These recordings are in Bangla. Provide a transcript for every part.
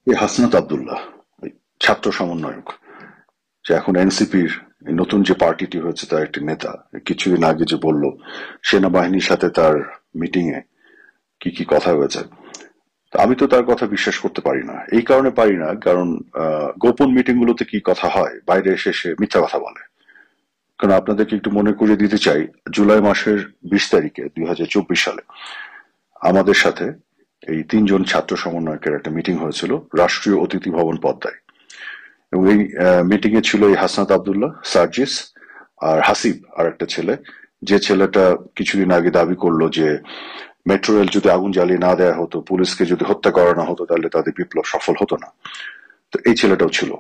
এই হাসনাত আব্দুল্লাহ, এই ছাত্র সমন্বয়ক, যে এখন এনসিপির নতুন যে পার্টিটি হয়েছে তার একটি নেতা, কিছুদিন আগে যে বলল সেনাবাহিনীর সাথে তার মিটিং এ কি কি কথা হয়েছে, তা আমি তো তার কথা বিশ্বাস করতে পারি না। এই কারণে পারি না কারণ গোপন মিটিং গুলোতে কি কথা হয়, বাইরে এসে সে মিথ্যা কথা বলে। কারণ আপনাদেরকে একটু মনে করিয়ে দিতে চাই, জুলাই মাসের 20 তারিখে 2024 সালে আমাদের সাথে এই তিনজন ছাত্র সমন্বয়কের একটা মিটিং হয়েছিল রাষ্ট্রীয় অতিথি ভবন পদ্মায়। এবং এই মিটিং এ ছিল এই হাসনাত আব্দুল্লাহ, সার্জিস আর হাসিব আর একটা ছেলে, যে ছেলেটা কিছুদিন আগে দাবি করলো যে মেট্রো রেল যদি আগুন জ্বালিয়ে না দেওয়া হতো, পুলিশকে যদি হত্যা করানো হতো, তাহলে তাদের বিপ্লব সফল হতো না। তো এই ছেলেটাও ছিল।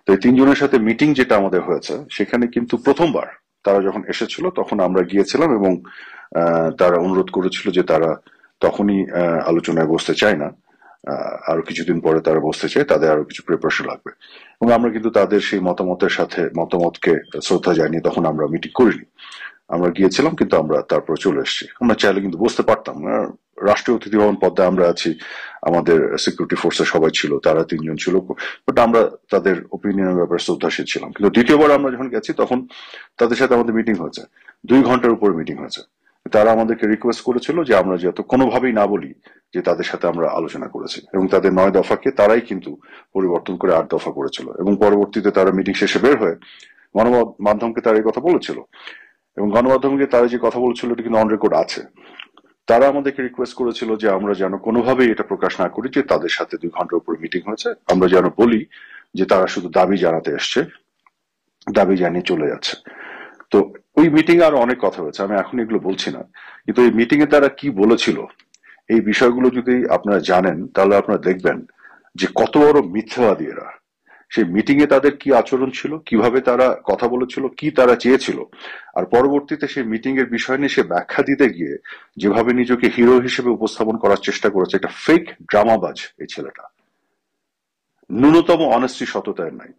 তো এই তিনজনের সাথে মিটিং যেটা আমাদের হয়েছে, সেখানে কিন্তু প্রথমবার তারা যখন এসেছিল তখন আমরা গিয়েছিলাম এবং তারা অনুরোধ করেছিল যে তারা তখনই আলোচনায় বসতে চায় না, আরো কিছুদিন পরে তারা বসতে চায়, তাদের আরো কিছু প্রিপারেশন লাগবে। এবং আমরা কিন্তু তাদের সেই মতামতের সাথে মতামতকে শ্রদ্ধা জানিয়ে তখন আমরা মিটিং করিনি। আমরা গিয়েছিলাম কিন্তু আমরা তারপর চলে এসেছি। আমরা চাইলে কিন্তু বসতে পারতাম। রাষ্ট্রীয় অতিথি ভবন পদ্মায় আমরা আছি, আমাদের সিকিউরিটি ফোর্সের সবাই ছিল, তারা তিনজন ছিল, বাট আমরা তাদের ওপিনিয়নের ব্যাপারে শ্রদ্ধাশীল ছিলাম। কিন্তু দ্বিতীয়বার আমরা যখন গেছি তখন তাদের সাথে আমাদের মিটিং হয়েছে, 2 ঘন্টার উপরে মিটিং হয়েছে। তারা আমাদেরকে রিকোয়েস্ট করেছিল যে আমরা যাতে কোনোভাবেই না বলি যে তাদের সাথে আমরা আলোচনা করেছি, এবং তাদের 9 দফাকে তারাই কিন্তু পরিবর্তন করে 8 দফা করেছিল। এবং পরবর্তীতে তারা মিটিং শেষে বের হয়ে গণমাধ্যমকে তারা এই কথা বলেছিল, এবং গণমাধ্যমকে তারা যে কথা বলেছিল এটা কিন্তু অন রেকর্ড আছে। তারা আমাদেরকে রিকোয়েস্ট করেছিল যে আমরা যেন কোনোভাবেই এটা প্রকাশ না করি যে তাদের সাথে 2 ঘন্টার উপর মিটিং হয়েছে, আমরা যেন বলি যে তারা শুধু দাবি জানাতে এসছে, দাবি জানিয়ে চলে যাচ্ছে। তো ওই মিটিং এ আরো অনেক কথা হয়েছে, আমি এখন এগুলো বলছি না। কিন্তু এই মিটিং এ তারা কি বলেছিল, এই বিষয়গুলো যদি আপনারা জানেন তাহলে আপনারা দেখবেন যে কত বড় মিথ্যাবাদী এরা। সেই মিটিং এ তাদের কি আচরণ ছিল, কিভাবে তারা কথা বলেছিল, কি তারা চেয়েছিল, আর পরবর্তীতে সেই মিটিং এর বিষয় নিয়ে সে ব্যাখ্যা দিতে গিয়ে যেভাবে নিজেকে হিরো হিসেবে উপস্থাপন করার চেষ্টা করেছে, একটা ফেক ড্রামাবাজ এই ছেলেটা। ন্যূনতম অনেস্টি, সততায় নাই।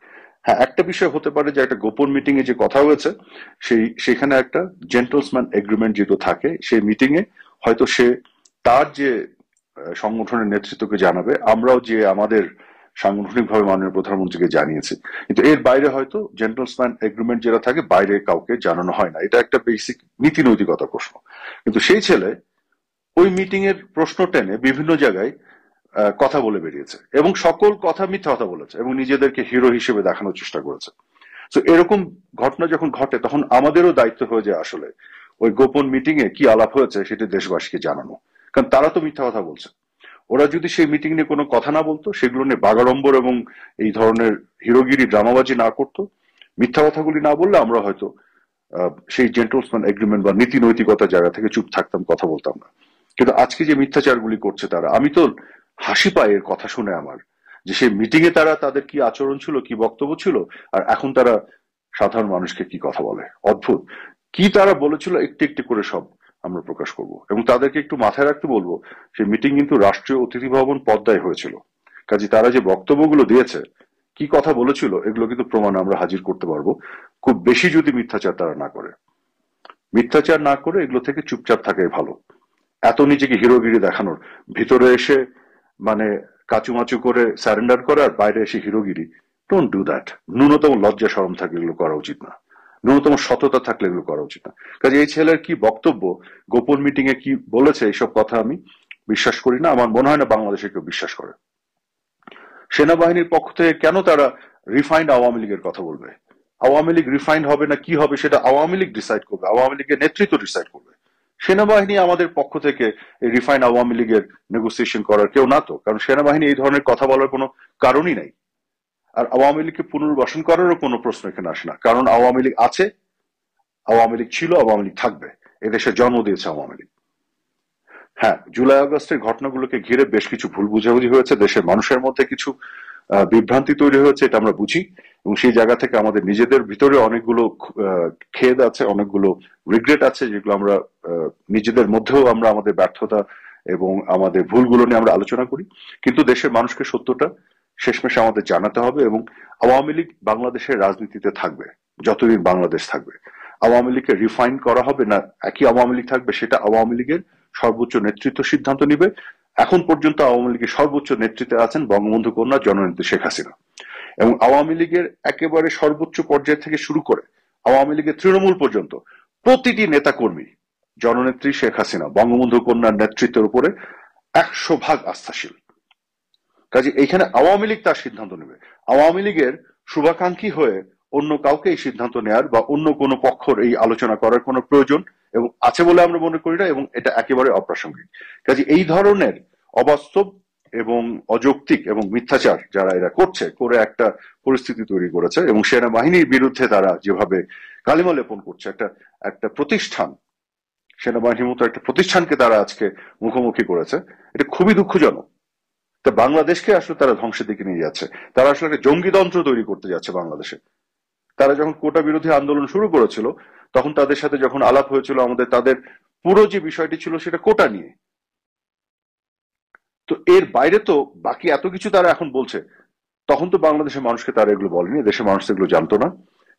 হ্যাঁ, একটা বিষয় হতে পারে যে একটা গোপন মিটিং এ যে কথা হয়েছে, সেখানে একটা জেন্টলসম্যান এগ্রিমেন্ট যেহেতু থাকে, সেই মিটিং এ হয়তো সে তার যে সংগঠনের নেতৃত্বকে জানাবে, আমরাও যে আমাদের সাংগঠনিকভাবে মাননীয় প্রধানমন্ত্রীকে জানিয়েছি। কিন্তু এর বাইরে হয়তো জেন্টলসম্যান এগ্রিমেন্ট যেটা থাকে বাইরে কাউকে জানানো হয় না। এটা একটা বেসিক নীতি নৈতিকতা প্রশ্ন। কিন্তু সেই ছেলে ওই মিটিং এর প্রশ্ন টেনে বিভিন্ন জায়গায় কথা বলে বেরিয়েছে, এবং সকল কথা মিথ্যা কথা বলেছে, এবং নিজেদেরকে হিরো হিসেবে দেখানোর চেষ্টা করেছে। তো এরকম ঘটনা যখন ঘটে তখন আমাদেরও দায়িত্ব হয়ে যায় আসলে ওই গোপন মিটিং এ কি আলাপ হয়েছে সেটি দেশবাসীকে জানানো। কারণ তারা তো মিথ্যা কথা বলছে। ওরা যদি সেই মিটিং নিয়ে কোনো কথা না বলতো, সেগুলো নিয়ে বাগাড়ম্বর এবং এই ধরনের হিরোগিরি ড্রামাবাজি না করতো, মিথ্যা কথাগুলি না বললে আমরা হয়তো সেই জেন্টলসম্যান এগ্রিমেন্ট বা নীতি নৈতিকতার জায়গা থেকে চুপ থাকতাম, কথা বলতাম না। কিন্তু আজকে যে মিথ্যাচারগুলি করছে তারা, আমি তো হাসি পাই এর কথা শুনে আমার, যে সেই মিটিং এ তারা তাদের কি আচরণ ছিল, কি বক্তব্য ছিল, আর এখন তারা সাধারণ মানুষকে কি কথা বলে। অদ্ভুত। কি তারা বলেছিল একটু একটু করে সব আমরা প্রকাশ করব, এবং তাদেরকে একটু মাথায় রাখতে বলবো সেই মিটিং কিন্তু রাষ্ট্রীয় অতিথি ভবন পদ্মায় হয়েছিল। কাজে তারা যে বক্তব্যগুলো দিয়েছে, কি কথা বলেছিল, এগুলো কিন্তু প্রমাণ আমরা হাজির করতে পারবো, খুব বেশি যদি মিথ্যাচার তারা না করে। মিথ্যাচার না করে এগুলো থেকে চুপচাপ থাকাই ভালো। এত নিজেকে হিরোগিরি দেখানোর, ভিতরে এসে মানে কাচুমাচু করে স্যারেন্ডার করা, আর বাইরে এসে হিরোগিরি, ডোন্ট ডু দ্যাট। ন্যূনতম লজ্জা শরম থাকলে এগুলো করা উচিত না, ন্যূনতম সততা থাকলে এগুলো করা উচিত না। কাজে এই ছেলের কি বক্তব্য, গোপন মিটিং এ কি বলেছে, এইসব কথা আমি বিশ্বাস করি না। আমার মনে হয় না বাংলাদেশে কেউ বিশ্বাস করে। সেনাবাহিনীর পক্ষ থেকে কেন তারা রিফাইন্ড আওয়ামী লীগের কথা বলবে? আওয়ামী লীগ রিফাইন্ড হবে না কি হবে সেটা আওয়ামী লীগ ডিসাইড করবে, আওয়ামী লীগের নেতৃত্ব ডিসাইড করবে। সেনাবাহিনী আমাদের পক্ষ থেকে এই রিফাইন্ড আওয়ামী লীগের নেগোসিয়েশন করার কেউ না তো, কারণ সেনাবাহিনী এই ধরনের কথা বলার কোনো কারণই নাই। আর আওয়ামী লীগকে পুনর্বাসন করারও কোনো প্রশ্ন এখানে আসে না, কারণ আওয়ামী লীগ আছে, আওয়ামী লীগ ছিল, আওয়ামী লীগ থাকবে। এদেশে জন্ম দিয়েছে আওয়ামী লীগ। হ্যাঁ, জুলাই আগস্টের ঘটনাগুলোকে ঘিরে বেশ কিছু ভুল বুঝাবুঝি হয়েছে, দেশের মানুষের মধ্যে কিছু বিভ্রান্তি তৈরি হয়েছে, এটা আমরা বুঝি। এবং সেই জায়গা থেকে আমাদের নিজেদের ভিতরে অনেকগুলো খেদ আছে, অনেকগুলো রিগ্রেট আছে, যেগুলো আমরা নিজেদের মধ্যেও আমরা আমাদের ব্যর্থতা এবং আমাদের ভুলগুলো নিয়ে আমরা আলোচনা করি। কিন্তু দেশের মানুষকে সত্যটা শেষমেশ আমাদের জানাতে হবে, এবং আওয়ামী লীগ বাংলাদেশের রাজনীতিতে থাকবে যতদিন বাংলাদেশ থাকবে। আওয়ামী লীগকে রিফাইন করা হবে না একই আওয়ামী লীগ থাকবে, সেটা আওয়ামী লীগের সর্বোচ্চ নেতৃত্ব সিদ্ধান্ত নিবে। এখন পর্যন্ত আওয়ামী লীগের সর্বোচ্চ নেতৃত্বে আছেন বঙ্গবন্ধু কন্যা জননেত্রী শেখ হাসিনা, এবং আওয়ামী লীগের একেবারে সর্বোচ্চ পর্যায় থেকে শুরু করে আওয়ামী লীগের তৃণমূল পর্যন্ত প্রতিটি নেতাকর্মী জননেত্রী শেখ হাসিনা বঙ্গবন্ধু কন্যার নেতৃত্বের উপরে 100% আস্থাশীল। কাজে এইখানে আওয়ামী লীগ তার সিদ্ধান্ত নেবে। আওয়ামী লীগের শুভাকাঙ্ক্ষী হয়ে অন্য কাউকে এই সিদ্ধান্ত নেয়ার বা অন্য কোনো পক্ষর এই আলোচনা করার কোনো প্রয়োজন এবং আছে বলে আমরা মনে করি না, এবং এটা একেবারে অপ্রাসঙ্গিক। কাজে এই ধরনের অবাস্তব এবং অযৌক্তিক এবং মিথ্যাচার যারা এরা করছে, করে একটা পরিস্থিতি তৈরি করেছে, এবং সেনাবাহিনীর বিরুদ্ধে তারা যেভাবে কালিমা লেপন করছে, একটা একটা প্রতিষ্ঠান, সেনাবাহিনীর মতো একটা প্রতিষ্ঠানকে তারা আজকে মুখোমুখি করেছে, এটা খুবই দুঃখজনক। তা বাংলাদেশকে আসলে তারা ধ্বংসের দিকে নিয়ে যাচ্ছে। তারা আসলে একটা জঙ্গিতন্ত্র তৈরি করতে যাচ্ছে বাংলাদেশে। তারা যখন কোটা বিরোধী আন্দোলন শুরু করেছিল, তখন তাদের সাথে যখন আলাপ হয়েছিল আমাদের, তাদের পুরো যে বিষয়টি ছিল সেটা কোটা নিয়ে। তো এর বাইরে তো বাকি এত কিছু তারা এখন বলছে। তখন তো বাংলাদেশের মানুষকে তারা এগুলো বলেনি, দেশের মানুষ এগুলো জানতো না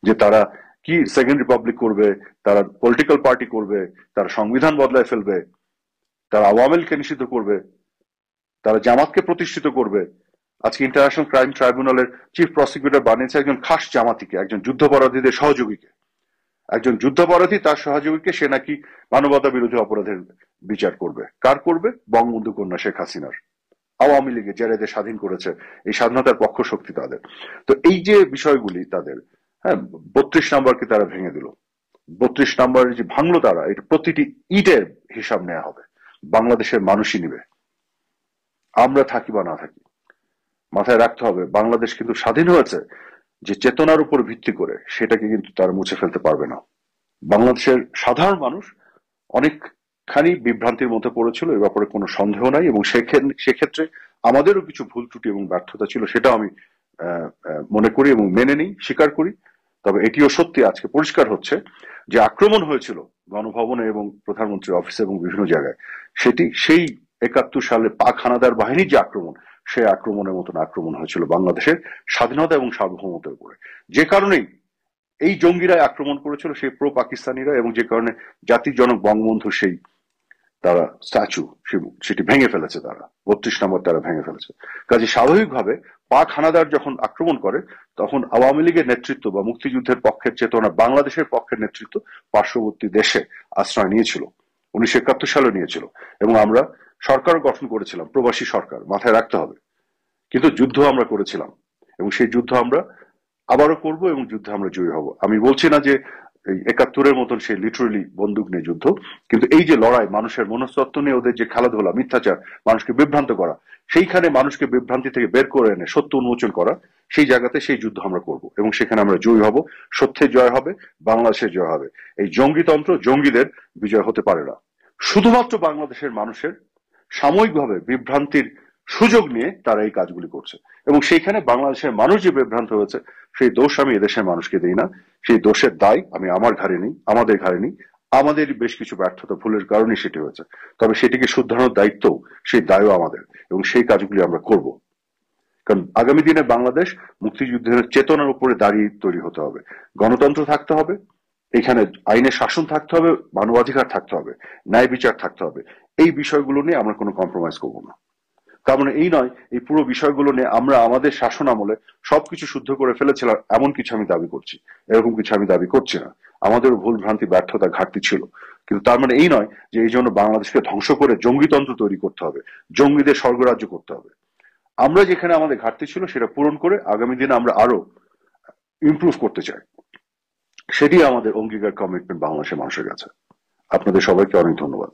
যে তারা কি সেকেন্ড রিপাবলিক করবে, তারা পলিটিক্যাল পার্টি করবে, তারা সংবিধান বদলায় ফেলবে, তারা আওয়ামী লীগকে নিষিদ্ধ করবে, তারা জামাতকে প্রতিষ্ঠিত করবে। আজকে ইন্টারন্যাশনাল ক্রাইম ট্রাইব্যুনালের চিফ প্রসিকিউটর বানিয়েছে একজন খাস জামাতিকে, একজন যুদ্ধাপরাধীদের সহযোগীকে। একজন যুদ্ধাপরাধী তার সহযোগীকে সে নাকি মানবতা বিরোধী অপরাধের বিচার করবে। কার করবে? বঙ্গবন্ধু কন্যা শেখ হাসিনার। আওয়ামী লীগে যারা এদের স্বাধীন করেছে, এই স্বাধীনতার পক্ষ শক্তি তাদের। তো এই যে বিষয়গুলি তাদের, হ্যাঁ, 32 নাম্বারকে তারা ভেঙে দিল। 32 নাম্বারের যে ভাঙলো তারা, এটা প্রতিটি ইটের হিসাব নেওয়া হবে, বাংলাদেশের মানুষই নিবে, আমরা থাকি বা না থাকি। মাথায় রাখতে হবে বাংলাদেশ কিন্তু স্বাধীন হয়েছে যে চেতনার উপর ভিত্তি করে, সেটাকে কিন্তু তারা মুছে ফেলতে পারবে না। বাংলাদেশের সাধারণ মানুষ অনেকখানি বিভ্রান্তির মধ্যে পড়েছিল, এ ব্যাপারে কোনো সন্দেহ নাই, এবং সেক্ষেত্রে আমাদেরও কিছু ভুল ত্রুটি এবং ব্যর্থতা ছিল, সেটাও আমি মনে করি এবং মেনে নিই, স্বীকার করি। তবে এটিও সত্যি আজকে পরিষ্কার হচ্ছে যে আক্রমণ হয়েছিল গণভবনে এবং প্রধানমন্ত্রীর অফিসে এবং বিভিন্ন জায়গায়, সেটি সেই 71 সালে পাক হানাদার বাহিনীর যে আক্রমণ, সেই আক্রমণের মতন আক্রমণ হয়েছিল বাংলাদেশের স্বাধীনতা এবং সার্বভৌমতার উপরে। যে কারণেই এই জঙ্গিরা আক্রমণ করেছিল, সেই প্রো পাকিস্তানিরা, এবং যে কারণে জাতির জনক বঙ্গবন্ধু সেই তারা স্ট্যাচু সেটি ভেঙে ফেলেছে, তারা 32 নম্বর তারা ভেঙে ফেলেছে। কাজে স্বাভাবিকভাবে পাক হানাদার যখন আক্রমণ করে, তখন আওয়ামী লীগের নেতৃত্ব বা মুক্তিযুদ্ধের পক্ষের চেতনা, বাংলাদেশের পক্ষের নেতৃত্ব পার্শ্ববর্তী দেশে আশ্রয় নিয়েছিল, 1971 সালে নিয়েছিল, এবং আমরা সরকার গঠন করেছিলাম, প্রবাসী সরকার, মাথায় রাখতে হবে। কিন্তু যুদ্ধ আমরা করেছিলাম, এবং সেই যুদ্ধ আমরা আবারও করব, এবং যুদ্ধে আমরা জয়ী হব। আমি বলছি না যে এই 71-এর মতন সেই লিটারেলি বন্দুক নিয়ে যুদ্ধ, কিন্তু এই যে লড়াই, মানুষের মনস্তত্ত্ব নিয়ে ওদের যে খেলাধুলা, মিথ্যাচার, মানুষকে বিভ্রান্ত করা, সেইখানে মানুষকে বিভ্রান্তি থেকে বের করে এনে সত্য উন্মোচন করা, সেই জায়গাতে সেই যুদ্ধ আমরা করব, এবং সেখানে আমরা জয়ী হব। সত্যের জয় হবে, বাংলাদেশের জয় হবে। এই জঙ্গিতন্ত্র, জঙ্গিদের বিজয় হতে পারে না। শুধুমাত্র বাংলাদেশের মানুষের সাময়িকভাবে বিভ্রান্তির সুযোগ নিয়ে তারা এই কাজগুলি করছে, এবং সেইখানে বাংলাদেশের মানুষ যে বিভ্রান্ত হয়েছে, সেই দোষ আমি এদেশের মানুষকে দিই না, সেই দোষের দায় আমি আমার ঘাড়ে নিই, আমাদের ঘাড়ে নিই। আমাদের বেশ কিছু ব্যর্থতা, ভুলের কারণে সেটি হয়েছে, তবে সেটিকে শুধরানোর দায়িত্ব, সেই দায়ও আমাদের, এবং সেই কাজগুলি আমরা করব। কারণ আগামী দিনে বাংলাদেশ মুক্তিযুদ্ধের চেতনার উপরে দাঁড়িয়ে তৈরি হতে হবে। গণতন্ত্র থাকতে হবে, এখানে আইনের শাসন থাকতে হবে, মানবাধিকার থাকতে হবে, ন্যায় বিচার থাকতে হবে। এই বিষয়গুলো নিয়ে আমরা কোনো কম্প্রোমাইজ করবো না। তার মানে এই নয় এই পুরো বিষয়গুলো নিয়ে আমরা আমাদের শাসন আমলে সবকিছু শুদ্ধ করে ফেলেছিলাম, এমন কিছু আমি দাবি করছি, এরকম কিছু আমি দাবি করছি না। আমাদেরও ভুল ভ্রান্তি, ব্যর্থতা, ঘাটতি ছিল, কিন্তু তার মানে এই নয় যে এই জন্য বাংলাদেশকে ধ্বংস করে জঙ্গিতন্ত্র তৈরি করতে হবে, জঙ্গিদের স্বর্গরাজ্য করতে হবে। আমরা যেখানে আমাদের ঘাটতি ছিল সেটা পূরণ করে আগামী দিনে আমরা আরো ইমপ্রুভ করতে চাই, সেটি আমাদের অঙ্গীকার, কমিটমেন্ট বাংলাদেশের মানুষের কাছে। আপনাদের সবাইকে অনেক ধন্যবাদ।